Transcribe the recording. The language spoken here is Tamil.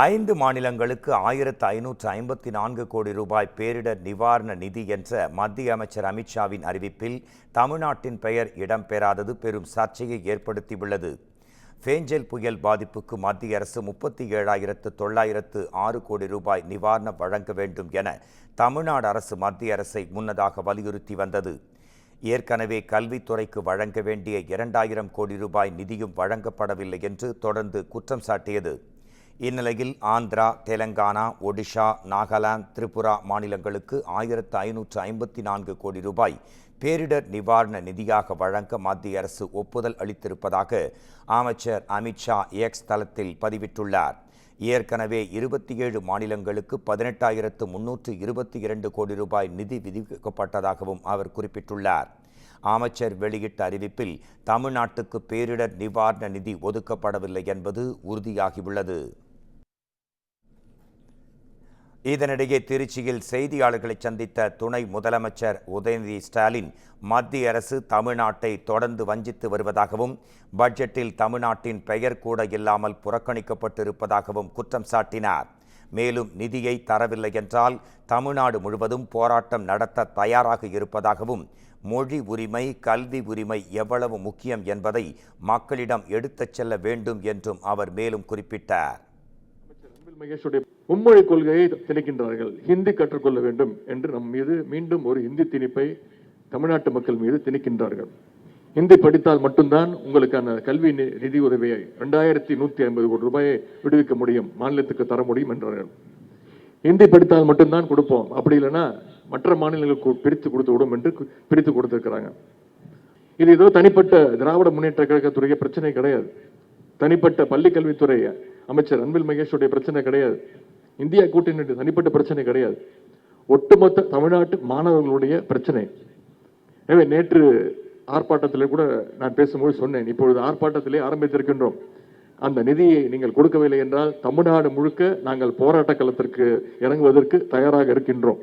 5 மாநிலங்களுக்கு 1554 கோடி ரூபாய் பேரிடர் நிவாரண நிதி என்ற மத்திய அமைச்சர் அமித்ஷாவின் அறிவிப்பில் தமிழ்நாட்டின் பெயர் இடம்பெறாதது பெரும் சர்ச்சையை ஏற்படுத்தியுள்ளது. ஃபேஞ்சல் புயல் பாதிப்புக்கு மத்திய அரசு 37,906 கோடி ரூபாய் நிவாரணம் வழங்க வேண்டும் என தமிழ்நாடு அரசு மத்திய அரசை முன்னதாக வலியுறுத்தி வந்தது. ஏற்கனவே கல்வித்துறைக்கு வழங்க வேண்டிய 2,000 கோடி ரூபாய் நிதியும் வழங்கப்படவில்லை என்று தொடர்ந்து குற்றம் சாட்டியது. இந்நிலையில் ஆந்திரா, தெலங்கானா, ஒடிஷா, நாகாலாந்து, திரிபுரா மாநிலங்களுக்கு 1554 கோடி ரூபாய் பேரிடர் நிவாரண நிதியாக வழங்க மத்திய அரசு ஒப்புதல் அளித்திருப்பதாக அமைச்சர் அமித்ஷா எக்ஸ் தளத்தில் பதிவிட்டுள்ளார். ஏற்கனவே 27 மாநிலங்களுக்கு 18,322 கோடி ரூபாய் நிதி விதிக்கப்பட்டதாகவும் அவர் குறிப்பிட்டுள்ளார். அமைச்சர் வெளியிட்ட அறிவிப்பில் தமிழ்நாட்டுக்கு பேரிடர் நிவாரண நிதி ஒதுக்கப்படவில்லை என்பது உறுதியாகியுள்ளது. இதனிடையே திருச்சியில் செய்தியாளர்களை சந்தித்த துணை முதலமைச்சர் உதயநிதி ஸ்டாலின் மத்திய அரசு தமிழ்நாட்டை தொடர்ந்து வஞ்சித்து வருவதாகவும் பட்ஜெட்டில் தமிழ்நாட்டின் பெயர் கூட இல்லாமல் புறக்கணிக்கப்பட்டிருப்பதாகவும் குற்றம் சாட்டினார். மேலும் நிதியை தரவில்லை என்றால் தமிழ்நாடு முழுவதும் போராட்டம் நடத்த தயாராக இருப்பதாகவும் மொழி உரிமை, கல்வி உரிமை எவ்வளவு முக்கியம் என்பதை மக்களிடம் எடுத்துச் செல்ல வேண்டும் என்றும் அவர் மேலும் குறிப்பிட்டார். மும்மொழி கொள்கையை திணிக்கின்றார்கள். ஹிந்தி கற்றுக்கொள்ள வேண்டும் என்று நம் மீது மீண்டும் ஒரு ஹிந்தி திணிப்பை தமிழ்நாட்டு மக்கள் மீது திணிக்கின்றார்கள். ஹிந்தி படித்தால் மட்டும்தான் உங்களுக்கான கல்வி நிதி உதவியை 2,150 கோடி ரூபாயை விடுவிக்க முடியும், மாநிலத்துக்கு தர முடியும் என்றார்கள். ஹிந்தி படித்தால் மட்டும்தான் கொடுப்போம், அப்படி இல்லைன்னா மற்ற மாநிலங்களுக்கு பிரித்து கொடுத்து விடும் என்று பிரித்து கொடுத்திருக்கிறாங்க. இது ஏதோ தனிப்பட்ட திராவிட முன்னேற்ற கழகத்துடைய பிரச்சனை கிடையாது, தனிப்பட்ட பள்ளி கல்வித்துறை அமைச்சர் அன்பில் மகேஷுடைய பிரச்சனை கிடையாது, இந்தியா கூட்டணி தனிப்பட்ட பிரச்சனை கிடையாது, ஒட்டுமொத்த தமிழ்நாட்டு மாணவர்களுடைய பிரச்சனை. எனவே நேற்று ஆர்ப்பாட்டத்தில் கூட நான் பேசும்போது சொன்னேன், இப்பொழுது ஆர்ப்பாட்டத்திலே ஆரம்பித்திருக்கின்றோம். அந்த நிதியை நீங்கள் கொடுக்கவில்லை என்றால் தமிழ்நாடு முழுக்க நாங்கள் போராட்ட களத்திற்கு இறங்குவதற்கு தயாராக இருக்கின்றோம்.